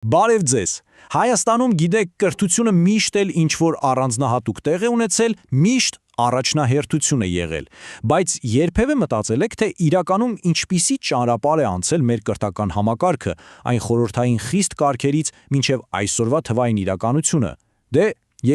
Բարև ձեզ։ Հայաստանում գիտեք, կրթությունը միշտ էլ ինչ-որ առանձնահատուկ տեղ է ունեցել, միշտ առաջնահերթություն է եղել, բայց երբևէ մտածել եք, թե իրականում ինչպիսի ճանապարհ է անցել մեր կրթական համակարգը, այն խորհրդային խիստ կարգերից մինչև այսօրվա թվային իրականությունը։ Դե,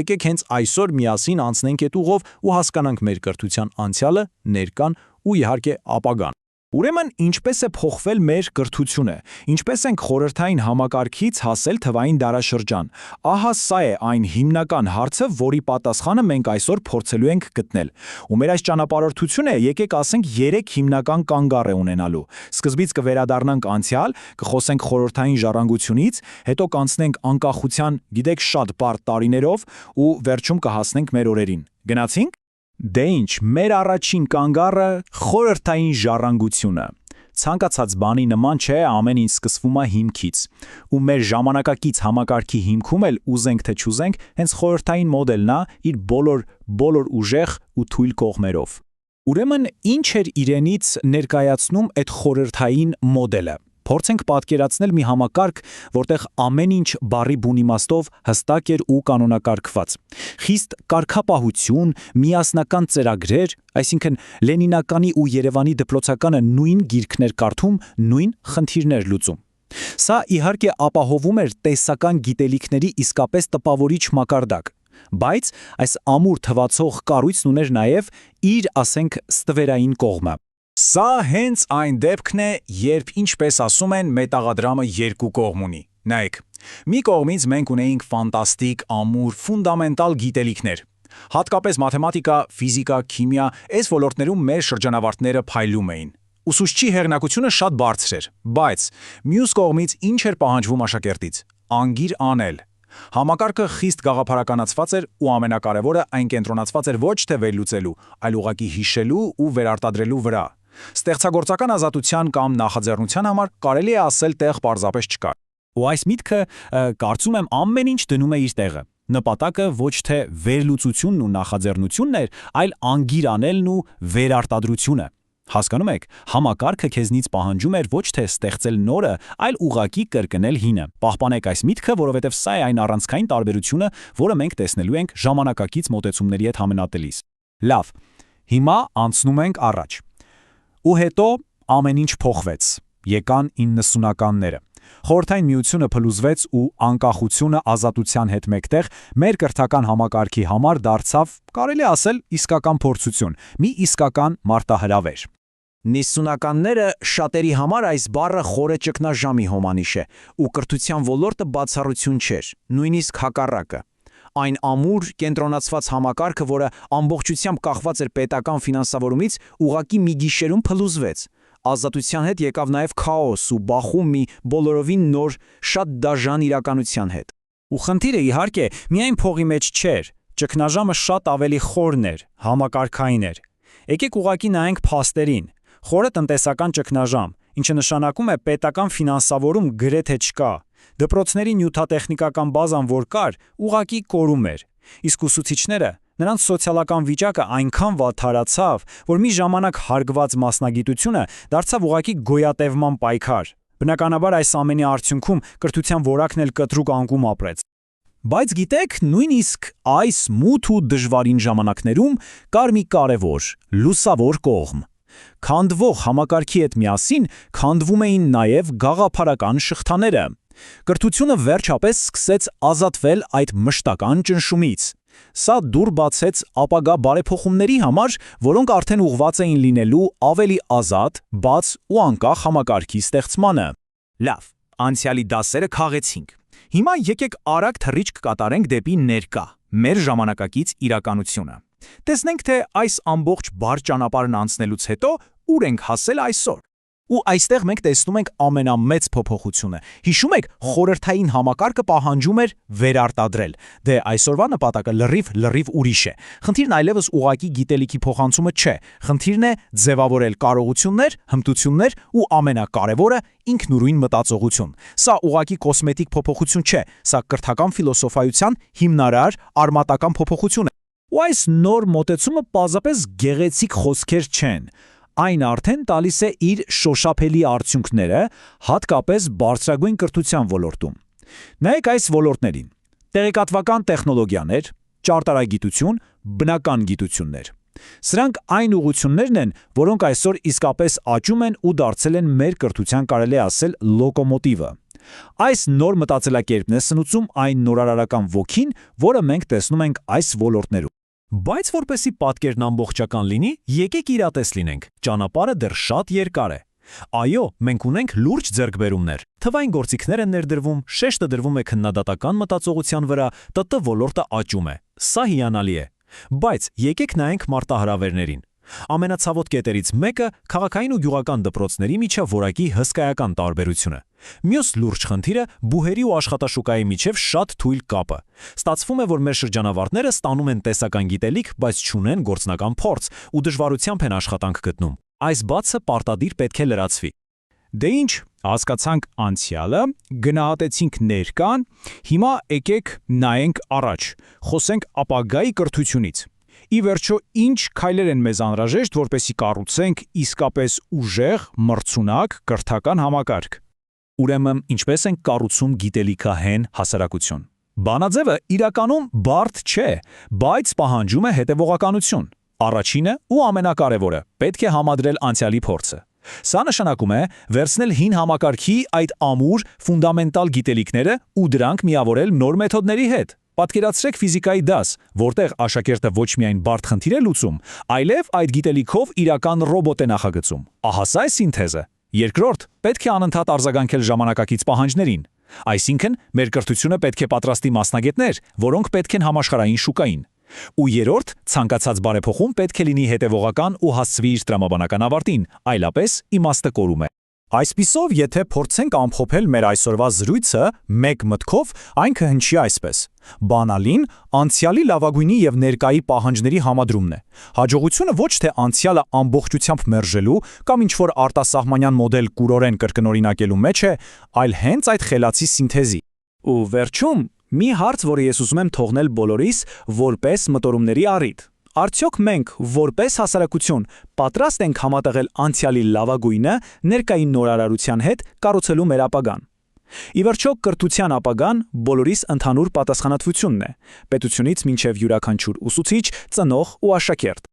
եկեք հենց այսօր միասին անցնենք այդ ուղով ու հասկանանք մեր կրթության անցյալը, ներկան ու իհարկե ապագան։ Ուրեմն ինչպես է փոխվել մեր կրթությունը, ինչպես ենք խորհրդային համակարգից հասել թվային դարաշրջան։ Ահա սա է այն հիմնական հարցը, որի պատասխանը մենք այսօր փորձելու ենք գտնել։ Ու մեր այս ճանապարհորդությունը եկեք ասենք 3 հիմնական կանգառ է ունենալու։ Սկզբից կվերադառնանք անցյալ, կխոսենք խորհրդային ժառանգությունից, հետո կանցնենք անկախության, գիտեք, շատ բարդ տարիներով ու վերջում կհասնենք մեր օրերին։ Գնացինք։ Դե ինչ, մեր առաջին կանգառը խորհրդային ժառանգությունը։ Ցանկացած բանի նման չէ, ամեն ինչ սկսվում է հիմքից։ Ու մեր ժամանակակից համակարգի հիմքում էլ ուզենք թե չուզենք, հենց խորհրդային մոդելն է իր բոլոր ուժեղ ու թույլ կողմերով։ Ուրեմն ինչ էր իրենից ներկայացնում այդ խորհրդային մոդելը։ Փորձենք պատկերացնել մի համակարգ, որտեղ ամեն ինչ բառի բուն իմաստով հստակ էր ու կանոնակարգված։ Խիստ կարգապահություն, միասնական ծրագրեր, այսինքն Լենինականի ու Երևանի դպրոցականը նույն գիրքներ կարդում, նույն խնդիրներ լուծում։ Սա իհարկե ապահովում էր տեսական գիտելիքների իսկապես տպավորիչ մակարդակ։ Բայց այս ամուր թվացող կառույցն ուներ նաև իր, ասենք, ստվերային կողմը։ Սա հենց այն դեպքն է, երբ, ինչպես ասում են, մետաղադրամը երկու կողմ ունի։ Նայեք, մի կողմից մենք ունեինք ֆանտաստիկ, ամուր, ֆունդամենտալ գիտելիքներ։ Հատկապես մաթեմատիկա, ֆիզիկա, քիմիա, այս ոլորտներում մեր շրջանավարտները փայլում էին։ Ուսուցչի հեղինակությունը շատ բարձր էր, բայց մյուս կողմից ինչ էր պահանջվում աշակերտից։ Անգիր անել։ Համակարգը խիստ գաղափարականացված էր ու ամենակարևորը այն կենտրոնացված էր ոչ թե վերլուծելու, այլ ուղղակի հիշելու ու վերարտադրելու վրա։ Ստեղծագործական ազատության կամ նախաձեռնության համար կարելի է ասել տեղ պարզապես չկար։ Ու այս միտքը, կարծում եմ, ամեն ինչ դնում է իր տեղը։ Նպատակը ոչ թե վերլուծությունն ու նախաձեռնությունն էր, այլ անգիր անելն ու վերարտադրությունը։ Հասկանում եք, համակարգը քեզնից պահանջում էր ոչ թե ստեղծել նորը, այլ ուղղակի կրկնել հինը։ Պահպանեք այս միտքը, որովհետև սա է այն առանցքային տարբերությունը, որը մենք տեսնելու ենք ժամանակակից մոտեցումների հետ համենատելիս։ Լավ, հիմա անցնում ենք առաջ։ Ու հետո ամեն ինչ փոխվեց։ Եկան 90-ականները։ Խորհրդային միությունը փլուզվեց ու անկախությունը ազատության հետ մեկտեղ մեր կրթական համակարգի համար դարձավ, կարելի ասել, իսկական փորձություն, մի իսկական մարտահրավեր։ 90-ականները շատերի համար այս բառը խորը ճգնաժամի հոմանիշ է, ու կրթության ոլորտը բացառություն չէր, նույնիսկ հակառակը։ Այն ամուր, կենտրոնացված համակարգը, որը ամբողջությամբ կախված էր պետական ֆինանսավորումից, ուղղակի մի գիշերում փլուզվեց։ Ազատության հետ եկավ նաև քաոս ու բախում մի բոլորովին նոր, շատ դաժան իրականության հետ։ Ու խնդիրը իհարկե միայն փողի մեջ չէր, ճգնաժամը շատ ավելի խորն էր, համակարգային էր։ Եկեք ուղղակի նայենք փաստերին։ Խորը տնտեսական ճգնաժամ, ինչը նշանակում է պետական ֆինանսավորում գրեթե չկա։ Դպրոցների նյութատեխնիկական բազան, որ կար, ուղղակի կորում էր։ Իսկ ուսուցիչները, նրանց սոցիալական վիճակը այնքան վատթարացավ, որ մի ժամանակ հարգված մասնագիտությունը դարձավ ուղղակի գոյատևման պայքար։ Բնականաբար այս ամենի արդյունքում կրթության որակն էլ կտրուկ անկում ապրեց։ Բայց գիտեք, նույնիսկ այս մութ ու դժվարին ժամանակներում կար մի կարևոր, լուսավոր կողմ։ Քանդվող համակարգի հետ միասին քանդվում էին նաև գաղափարական շղթաները։ Կրթությունը վերջապես սկսեց ազատվել այդ մշտական ճնշումից։ Սա դուր բացեց ապագա բարեփոխումների համար, որոնք արդեն ուղղված էին լինելու ավելի ազատ, բաց ու անկախ համակարգի ստեղծմանը։ Լավ, անցյալի դասերը քաղեցինք։ Հիմա եկեք արագ թռիչք կատարենք դեպի ներկա, մեր ժամանակակից իրականությունը։ Տեսնենք, թե այս ամբողջ բարդ ճանապարհն անցնելուց հետո ուր ենք հասել այսօր։ Ու այստեղ մենք տեսնում ենք ամենամեծ փոփոխությունը։ Հիշում եք, խորհրդային համակարգը պահանջում էր վերարտադրել։ Դե այսօրվա նպատակը լրիվ ուրիշ է։ Խնդիրն այլևս ուղղակի գիտելիքի փոխանցումը չէ։ Խնդիրն է ձևավորել կարողություններ, հմտություններ ու ամենակարևորը ինքնուրույն մտածողություն։ Սա ուղղակի կոսմետիկ փոփոխություն չէ, սա կրթական ֆիլոսոֆայության հիմնարար արմատական փոփոխություն է։ Ու այս նոր մոտեցումը պարզապես գեղեցիկ խոսքեր չեն։ Այն արդեն տալիս է իր շոշափելի արդյունքները, հատկապես բարձրագույն կրթության ոլորտում։ Նայեք այս ոլորտներին. տեղեկատվական տեխնոլոգիաներ, ճարտարագիտություն, բնական գիտություններ։ Սրանք այն ուղղություններն են, որոնք այսօր իսկապես աճում են ու դարձել են մեր կրթության կարելի ասել լոկոմոտիվը։ Այս նոր մտածելակերպն է սնուցում այն նորարարական ոգին, որը մենք տեսնում ենք այս ոլորտներում։ Բայց որպեսզի պատկերն ամբողջական լինի, եկեք իրատես լինենք, ճանապարհը դեռ շատ երկար է։ Այո, մենք ունենք լուրջ ձեռքբերումներ։ Թվային գործիքներ են ներդրվում, շեշտը դրվում է քննադատական մտածողության վրա, ՏՏ ոլորտը աճում է։ Սա հիանալի է։ Բայց եկեք նայենք մարտահրավերներին։ Ամենացավոտ կետերից մեկը քաղաքային ու գյուղական դպրոցների միջև որակի հսկայական տարբերությունը։ Մյուս լուրջ խնդիրը բուհերի ու աշխատաշուկայի միջև շատ թույլ կապը։ Ստացվում է, որ մեր շրջանավարտները ստանում են տեսական գիտելիք, բայց չունեն գործնական փորձ ու դժվարությամբ են աշխատանք գտնում։ Այս բացը պարտադիր պետք է լրացվի։ Դե ինչ, հասկացանք անցյալը, գնահատեցինք ներկան, հիմա եկեք նայենք առաջ, խոսենք ապագայի կրթությունից։ Ի վերջո, ինչ քայլեր են մեզ անհրաժեշտ, որպեսզի կառուցենք իսկապես ուժեղ, մրցունակ կրթական համակարգ։ Ուրեմն, ինչպես ենք կառուցում գիտելիքահեն հասարակություն։ Բանաձևը իրականում բարդ չէ, բայց պահանջում է հետևողականություն։ Առաջինը ու ամենակարևորը՝ պետք է համադրել անցյալի փորձը։ Սա նշանակում է վերցնել հին համակարգի այդ ամուր ֆունդամենտալ գիտելիքները ու դրանք միավորել նոր մեթոդների հետ։ Պատկերացրեք ֆիզիկայի դաս, որտեղ աշակերտը ոչ միայն բարդ խնդիր է լուծում, այլև այդ գիտելիքով իրական ռոբոտ է նախագծում։ Ահա սա է սինթեզը։ Երկրորդ, պետք է անընդհատ արձագանքել ժամանակակից պահանջներին։ Այսինքն, մեր կրթությունը պետք է պատրաստի մասնագետներ, որոնք պետք են համաշխարհային շուկային։ Ու երրորդ, ցանկացած բարեփոխում պետք է լինի հետևողական ու հասցվի իր տրամաբանական ավարտին, այլապես իմաստը կորում է։ Այսպիսով, եթե փորձենք ամփոփել մեր այսօրվա զրույցը մեկ մտքով, այն կհնչի այսպես. Բանալին անցյալի լավագույնի եւ ներկայի պահանջների համադրումն է։ Հաջողությունը ոչ թե անցյալը ամբողջությամբ մերժելու կամ ինչ-որ արտասահմանյան մոդել կուրորեն կրկնօրինակելու մեջ է, այլ հենց այդ խելացի սինթեզի։ Ու վերջում մի հարց, որը ես ուզում եմ թողնել բոլորիս որպես մտորումների առիթ։ Արդյոք մենք, որպես հասարակություն, պատրաստ ենք համատեղել անցյալի լավագույնը ներկայի նորարարության հետ կառուցելու մեր ապագան։ Ի վերջո, կրթության ապագան բոլորիս ընդհանուր պատասխանատվությունն է՝ պետությունից մինչև յուրաքանչյուր ուսուցիչ, ծնող ու աշակերտ։